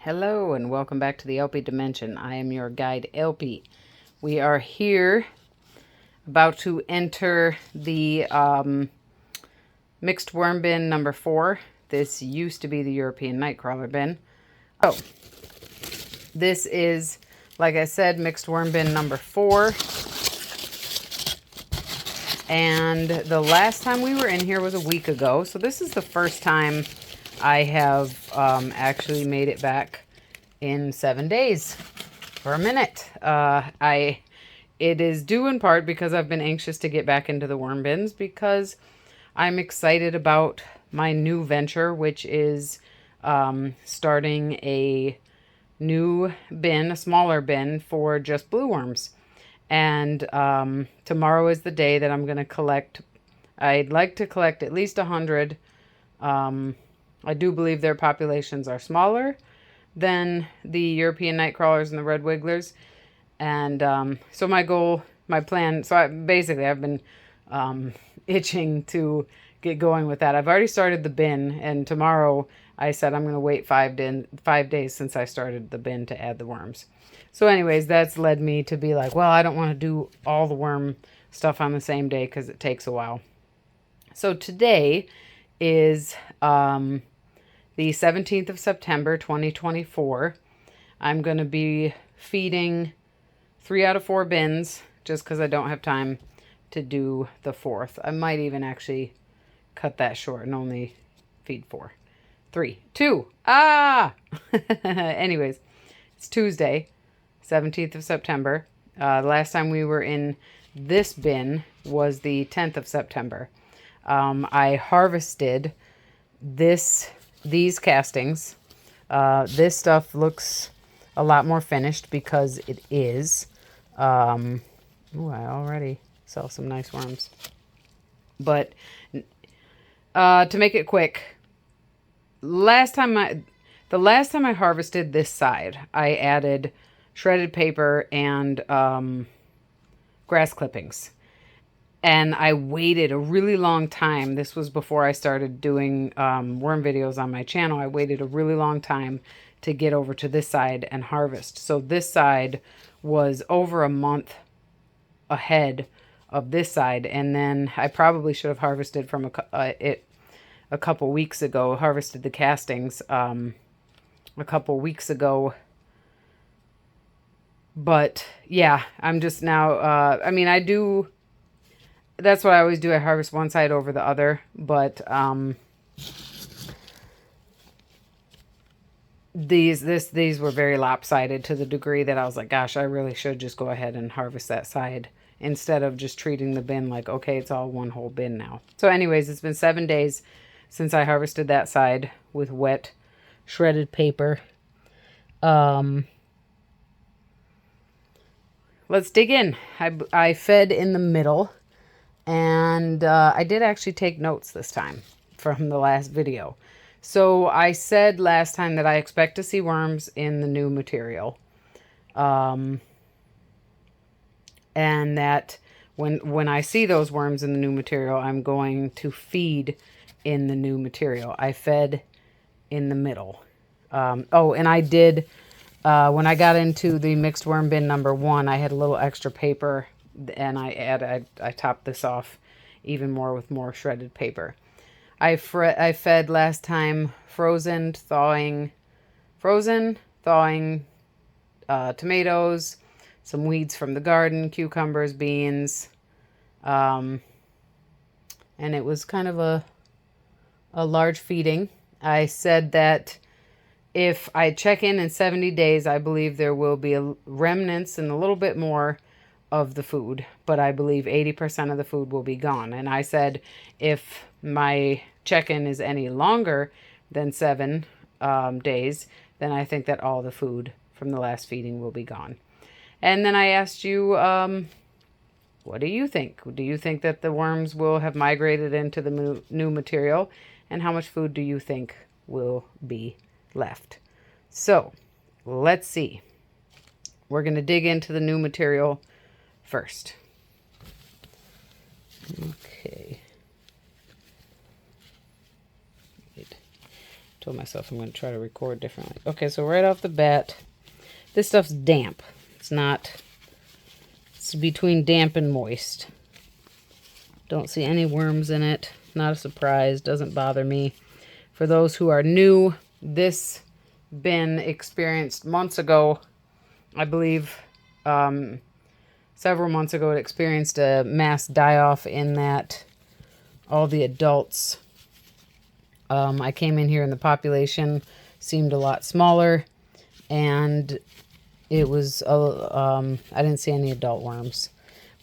Hello and welcome back to the theElpyDimension. I am your guide, Elpy. We are here about to enter the mixed worm bin number 4. This used to be the European nightcrawler bin. So this is, like I said, mixed worm bin number 4. And the last time we were in here was a week ago. So this is the first time I have actually made it back in 7 days for a minute. It is due in part because I've been anxious to get back into the worm bins because I'm excited about my new venture, which is starting a new bin, a smaller bin for just blue worms. And tomorrow is the day that I'm going to collect. I'd like to collect at least 100. I do believe their populations are smaller than the European nightcrawlers and the red wigglers. And so my goal, my plan, so I've been itching to get going with that. I've already started the bin, and tomorrow I said I'm going to wait 5 days since I started the bin to add the worms. So anyways, that's led me to be like, well, I don't want to do all the worm stuff on the same day because it takes a while. So today is the 17th of September, 2024. I'm going to be feeding 3 out of 4 bins just because I don't have time to do the 4th. I might even actually cut that short and only feed 4. 3, 2. Anyways, it's Tuesday, 17th of September. Last time we were in this bin was the 10th of September. I harvested these castings. This stuff looks a lot more finished because it is. I already saw some nice worms. But to make it quick, the last time I harvested this side, I added shredded paper and grass clippings. And I waited a really long time. This was before I started doing worm videos on my channel. I waited a really long time to get over to this side and harvest. So this side was over a month ahead of this side. And then I probably should have harvested from a couple weeks ago, harvested the castings a couple weeks ago. But yeah, I'm just now, that's what I always do. I harvest one side over the other, but these were very lopsided to the degree that I was like, gosh, I really should just go ahead and harvest that side instead of just treating the bin like, okay, it's all one whole bin now. So anyways, it's been 7 days since I harvested that side with wet shredded paper. Let's dig in. I fed in the middle. And I did actually take notes this time from the last video. So I said last time that I expect to see worms in the new material. And that when I see those worms in the new material, I'm going to feed in the new material. I fed in the middle. And I did, when I got into the mixed worm bin number 1, I had a little extra paper and I topped this off even more with more shredded paper. I fed last time frozen, thawing tomatoes, some weeds from the garden, cucumbers, beans, and it was kind of a large feeding. I said that if I check in 70 days, I believe there will be remnants and a little bit more of the food, but I believe 80% of the food will be gone. And I said if my check-in is any longer than 7 days, then I think that all the food from the last feeding will be gone. And then I asked you, what do you think? Do you think that the worms will have migrated into the new material? And how much food do you think will be left? So let's see. We're going to dig into the new material first. Okay. Told myself I'm going to try to record differently. Okay, so right off the bat, this stuff's damp. It's not, it's between damp and moist. Don't see any worms in it. Not a surprise, doesn't bother me. For those who are new, this bin experienced months ago, I believe, several months ago, it experienced a mass die-off in that all the adults, I came in here and the population seemed a lot smaller, and it was, I didn't see any adult worms.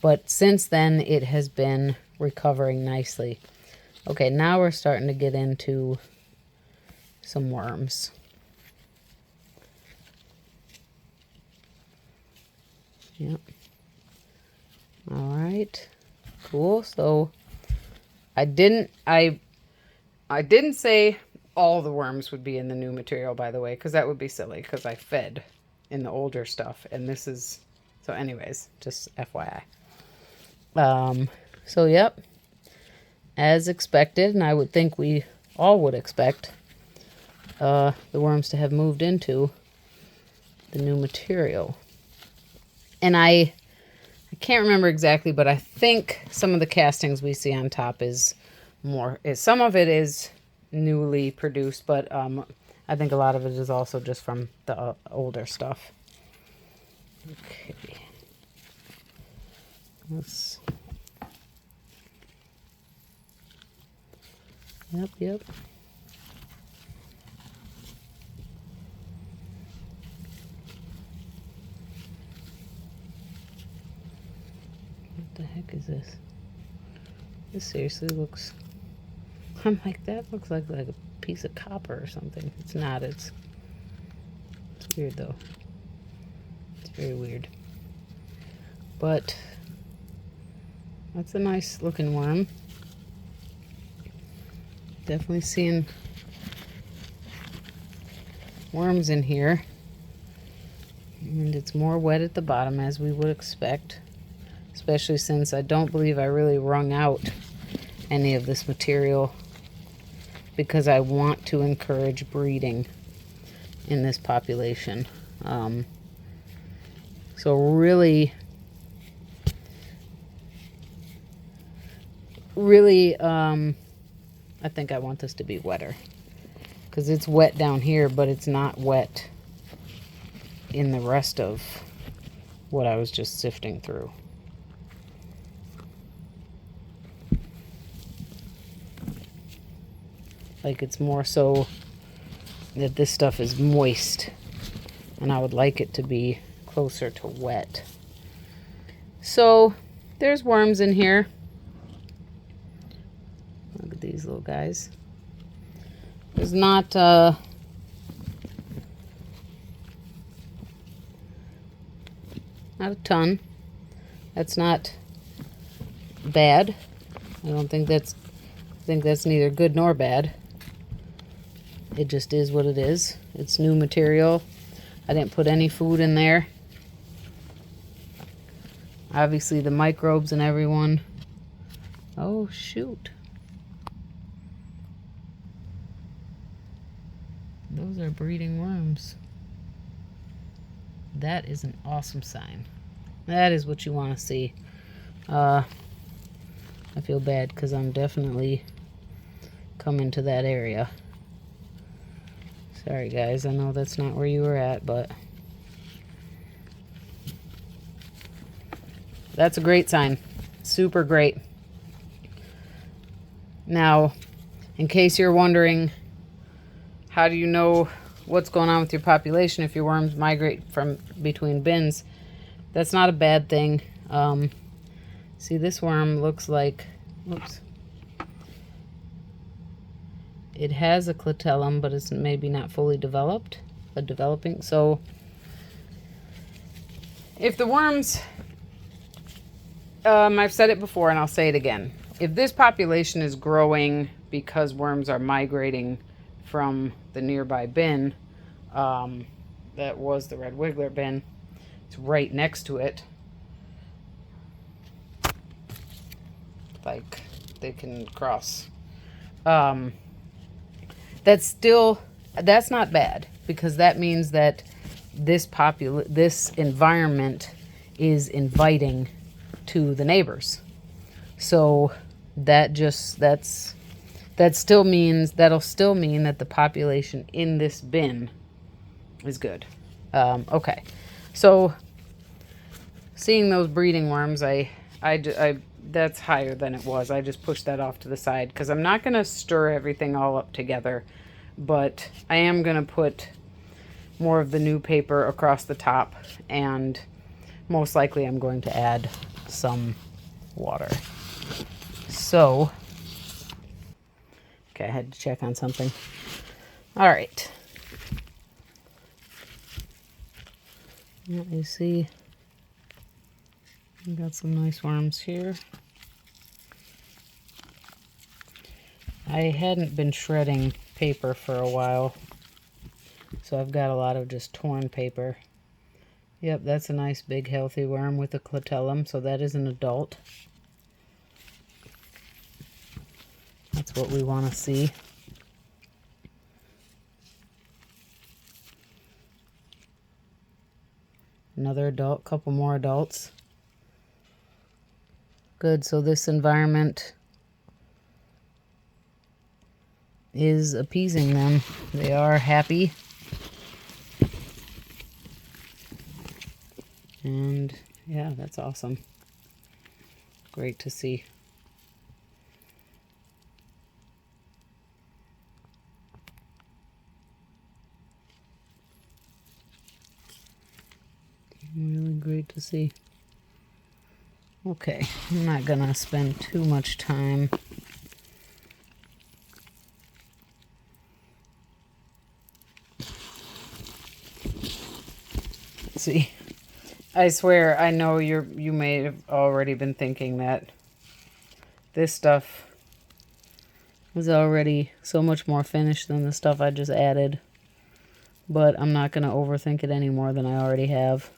But since then, it has been recovering nicely. Okay, now we're starting to get into some worms. Yep. All right. Cool. So I didn't say all the worms would be in the new material, by the way, because that would be silly, because I fed in the older stuff, and this is, so anyways, just FYI. So yep, as expected, and I would think we all would expect the worms to have moved into the new material. And I can't remember exactly, but I think some of the castings we see on top is some of it is newly produced, but I think a lot of it is also just from the older stuff. Okay. Yep. What the heck is this? This seriously looks... I'm like, that looks like a piece of copper or something. It's not. It's weird, though. It's very weird. But that's a nice looking worm. Definitely seeing worms in here. And it's more wet at the bottom, as we would expect. Especially since I don't believe I really wrung out any of this material, because I want to encourage breeding in this population. So really, I think I want this to be wetter, because it's wet down here, but it's not wet in the rest of what I was just sifting through. Like, it's more so that this stuff is moist, and I would like it to be closer to wet. So there's worms in here. Look at these little guys. There's not not a ton. That's not bad. I don't think that's, I think that's neither good nor bad. It just is what it is. It's new material. I didn't put any food in there. Obviously the microbes and everyone. Oh shoot. Those are breeding worms. That is an awesome sign. That is what you want to see. I feel bad because I'm definitely coming to that area. Sorry guys, I know that's not where you were at, but that's a great sign. Super great. Now, in case you're wondering, how do you know what's going on with your population if your worms migrate from between bins? That's not a bad thing. See, this worm looks like, whoops. It has a clitellum, but it's maybe not fully developed, but developing. So if the worms, I've said it before and I'll say it again. If this population is growing because worms are migrating from the nearby bin, that was the red wiggler bin, it's right next to it. Like they can cross. that's not bad, because that means that this environment is inviting to the neighbors. So that'll still mean that the population in this bin is good. Okay, so seeing those breeding worms, I that's higher than it was. I just pushed that off to the side because I'm not going to stir everything all up together, but I am going to put more of the new paper across the top, and most likely I'm going to add some water. So, okay, I had to check on something. All right. Let me see. We got some nice worms here. I hadn't been shredding paper for a while, so I've got a lot of just torn paper. Yep, that's a nice big healthy worm with a clitellum, so that is an adult. That's what we want to see. Another adult, couple more adults. Good, so this environment is appeasing them. They are happy. And yeah, that's awesome. Great to see. Really great to see. Okay, I'm not gonna spend too much time. See, I swear, I know you may have already been thinking that this stuff was already so much more finished than the stuff I just added, but I'm not gonna overthink it any more than I already have.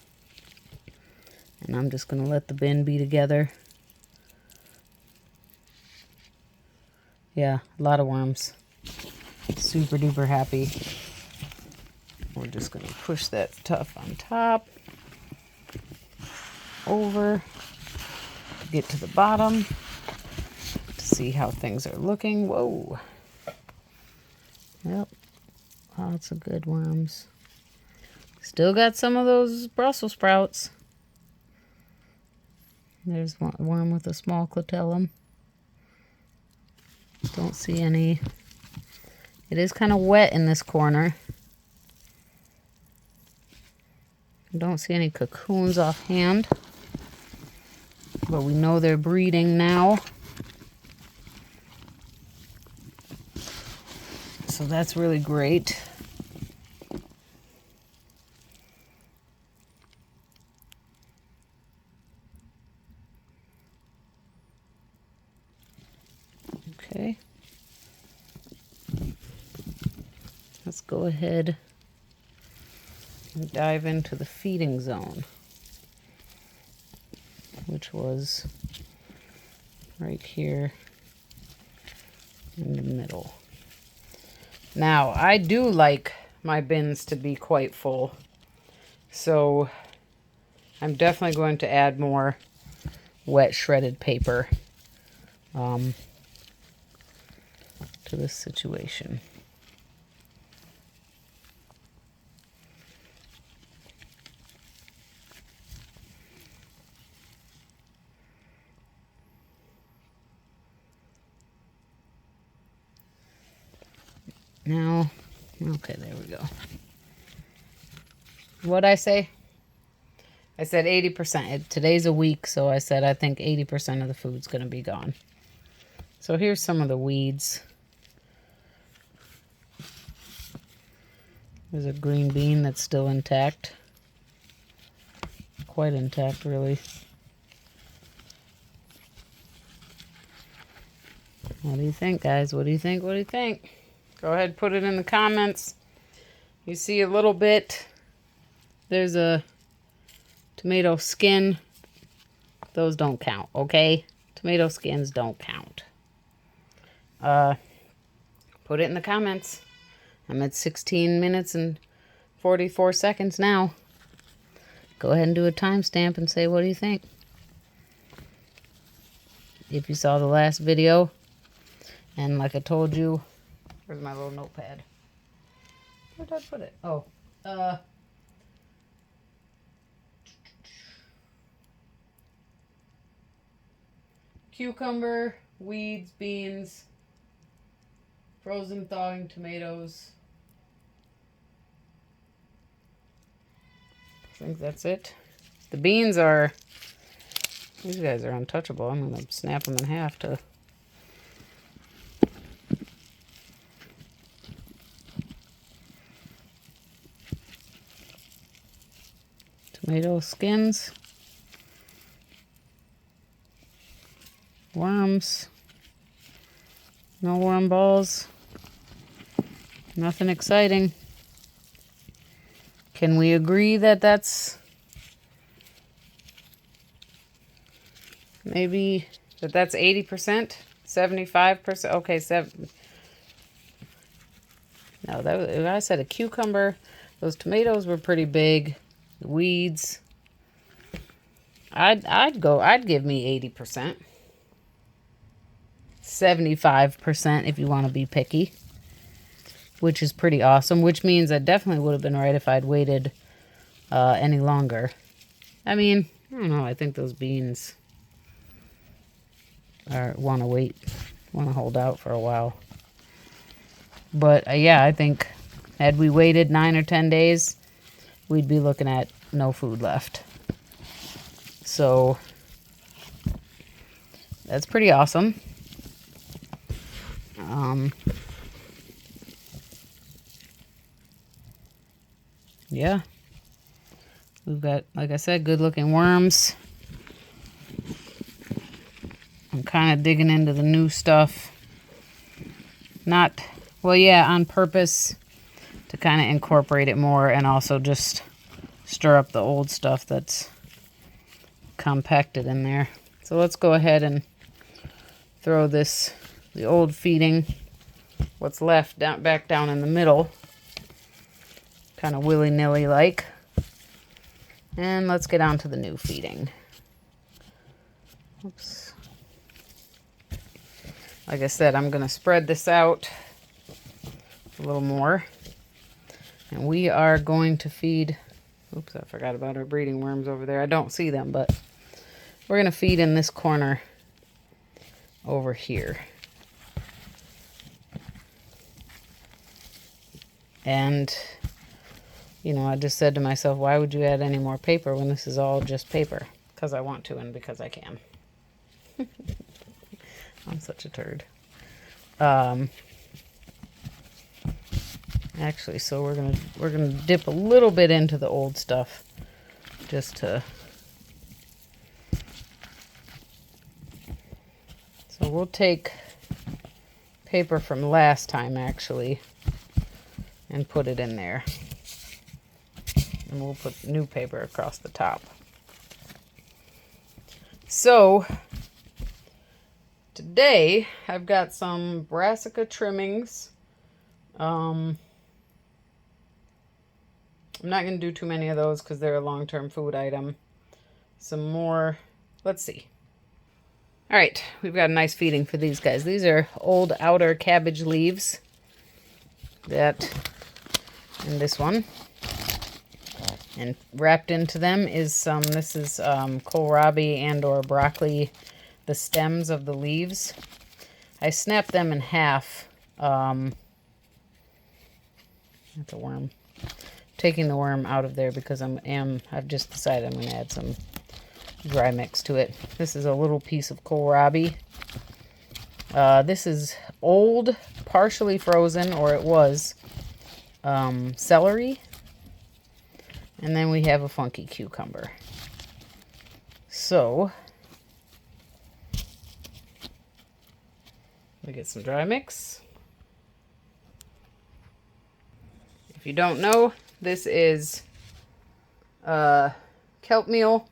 And I'm just going to let the bin be together. Yeah, a lot of worms. Super duper happy. We're just going to push that stuff on top. Over. To get to the bottom. To see how things are looking. Whoa. Yep. Lots of good worms. Still got some of those Brussels sprouts. There's one worm with a small clitellum. Don't see any. It is kind of wet in this corner. Don't see any cocoons offhand. But we know they're breeding now. So that's really great. Okay, let's go ahead and dive into the feeding zone, which was right here in the middle. Now, I do like my bins to be quite full, so I'm definitely going to add more wet shredded paper to this situation. Now, okay, there we go. What'd I say? I said 80%. Today's a week, so I said I think 80% of the food's going to be gone. So here's some of the weeds. There's a green bean that's still intact. Quite intact, really. What do you think, guys? What do you think? What do you think? Go ahead, put it in the comments. You see a little bit. There's a tomato skin. Those don't count, okay? Tomato skins don't count. Put it in the comments. I'm at 16 minutes and 44 seconds now. Go ahead and do a timestamp and say, what do you think? If you saw the last video, and like I told you, where's my little notepad? Where did I put it? Oh, cucumber, weeds, beans, frozen thawing tomatoes. I think that's it. The beans are, these guys are untouchable. I'm going to snap them in half to... Tomato skins. Worms. No worm balls. Nothing exciting. Can we agree that that's maybe that's 80%, 75%? Okay, no, that was, I said a cucumber. Those tomatoes were pretty big. The weeds. I'd give me 80%. 75% if you want to be picky, which is pretty awesome, which means I definitely would have been right if I'd waited any longer. I mean, I don't know, I think those beans want to hold out for a while. But yeah, I think had we waited 9 or 10 days, we'd be looking at no food left. So that's pretty awesome. Yeah, we've got, like I said, good looking worms. I'm kind of digging into the new stuff. Not, well, yeah, on purpose to kind of incorporate it more and also just stir up the old stuff that's compacted in there. So let's go ahead and throw this, the old feeding, what's left, back down in the middle. Kind of willy-nilly like. And let's get on to the new feeding. Oops. Like I said, I'm going to spread this out a little more. And we are going to feed... Oops, I forgot about our breeding worms over there. I don't see them, but we're going to feed in this corner over here. And... you know, I just said to myself, why would you add any more paper when this is all just paper? Because I want to and because I can. I'm such a turd. Actually, so we're gonna dip a little bit into the old stuff, just to. So we'll take paper from last time actually, and put it in there. And we'll put new paper across the top. So today I've got some brassica trimmings. I'm not going to do too many of those because they're a long-term food item. Some more, let's see. All right, we've got a nice feeding for these guys. These are old outer cabbage leaves. That, and this one. And wrapped into them is some, this is kohlrabi and or broccoli, the stems of the leaves. I snapped them in half. That's a worm. Taking the worm out of there because I've just decided I'm going to add some dry mix to it. This is a little piece of kohlrabi. This is old, partially frozen, or it was, celery. And then we have a funky cucumber. So, we get some dry mix. If you don't know, this is kelp meal,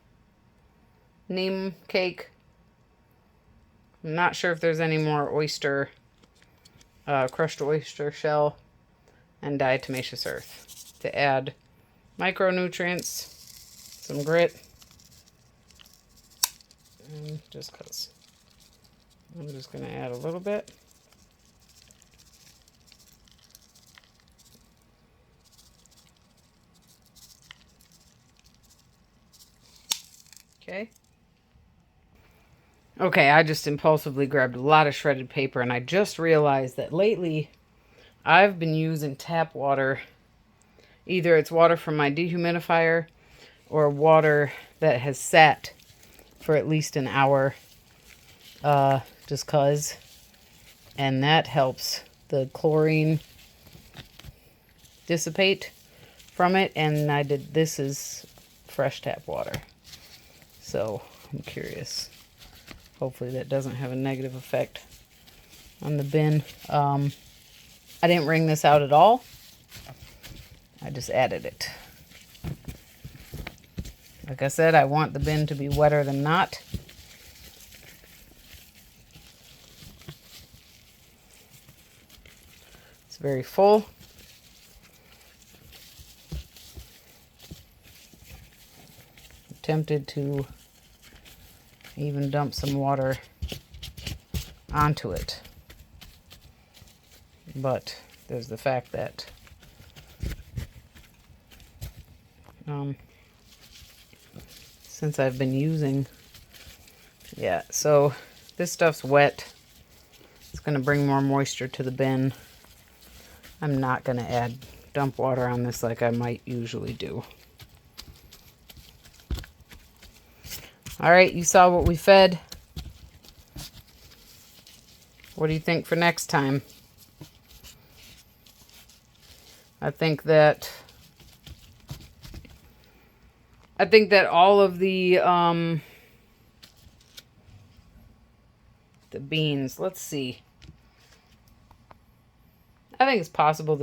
neem cake. I'm not sure if there's any more oyster, crushed oyster shell. and diatomaceous earth to add micronutrients, some grit, and just because. I'm just going to add a little bit. Okay. Okay, I just impulsively grabbed a lot of shredded paper, and I just realized that lately I've been using tap water. Either it's water from my dehumidifier or water that has sat for at least an hour, just cause. And that helps the chlorine dissipate from it. And this is fresh tap water. So I'm curious. Hopefully that doesn't have a negative effect on the bin. I didn't wring this out at all. I just added it. Like I said, I want the bin to be wetter than not. It's very full. I'm tempted to even dump some water onto it. But there's the fact that since I've been using, so this stuff's wet. It's going to bring more moisture to the bin. I'm not going to add dump water on this like I might usually do. All right, you saw what we fed. What do you think for next time? I think that all of the beans, let's see. I think it's possible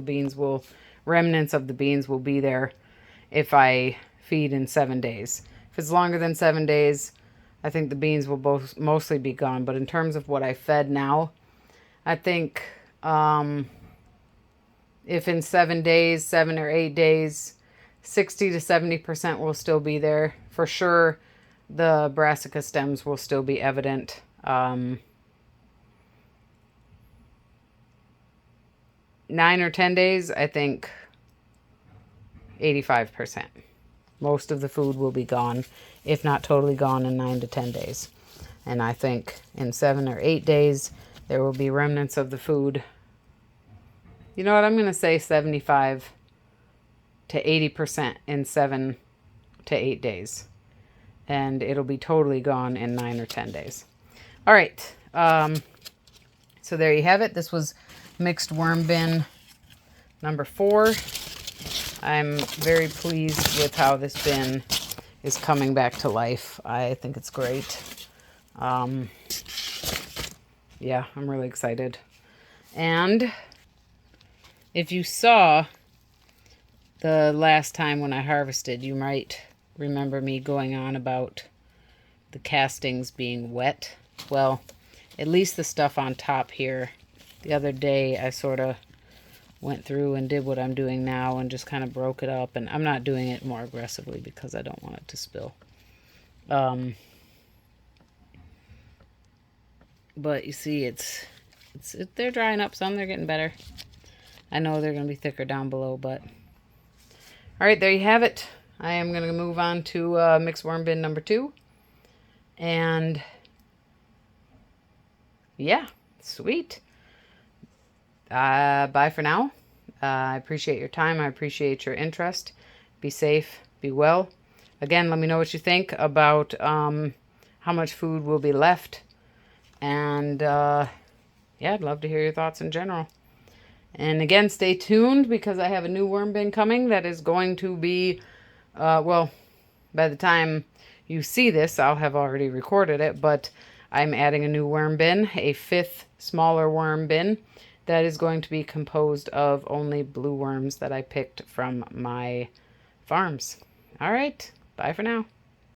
remnants of the beans will be there if I feed in 7 days. If it's longer than 7 days, I think the beans will mostly be gone. But in terms of what I fed now, I think if in 7 days, 7 or 8 days, 60 to 70% will still be there. For sure, the brassica stems will still be evident. 9 or 10 days, I think 85%. Most of the food will be gone, if not totally gone, in 9 to 10 days. And I think in 7 or 8 days, there will be remnants of the food. You know what? I'm going to say 75 to 80% in 7 to 8 days. And it'll be totally gone in 9 or 10 days. All right. So there you have it. This was mixed worm bin number 4. I'm very pleased with how this bin is coming back to life. I think it's great. Yeah, I'm really excited. And if you saw the last time when I harvested, you might remember me going on about the castings being wet. Well, at least the stuff on top here. The other day I sort of went through and did what I'm doing now and just kind of broke it up. And I'm not doing it more aggressively because I don't want it to spill. But you see, they're drying up some. They're getting better. I know they're going to be thicker down below, but... All right, there you have it. I am going to move on to mixed worm bin number 2. And... yeah, sweet. Bye for now. I appreciate your time. I appreciate your interest. Be safe. Be well. Again, let me know what you think about how much food will be left. And yeah, I'd love to hear your thoughts in general. And again, stay tuned because I have a new worm bin coming that is going to be, well, by the time you see this, I'll have already recorded it, but I'm adding a new worm bin, a 5th smaller worm bin that is going to be composed of only blue worms that I picked from my farms. All right, bye for now.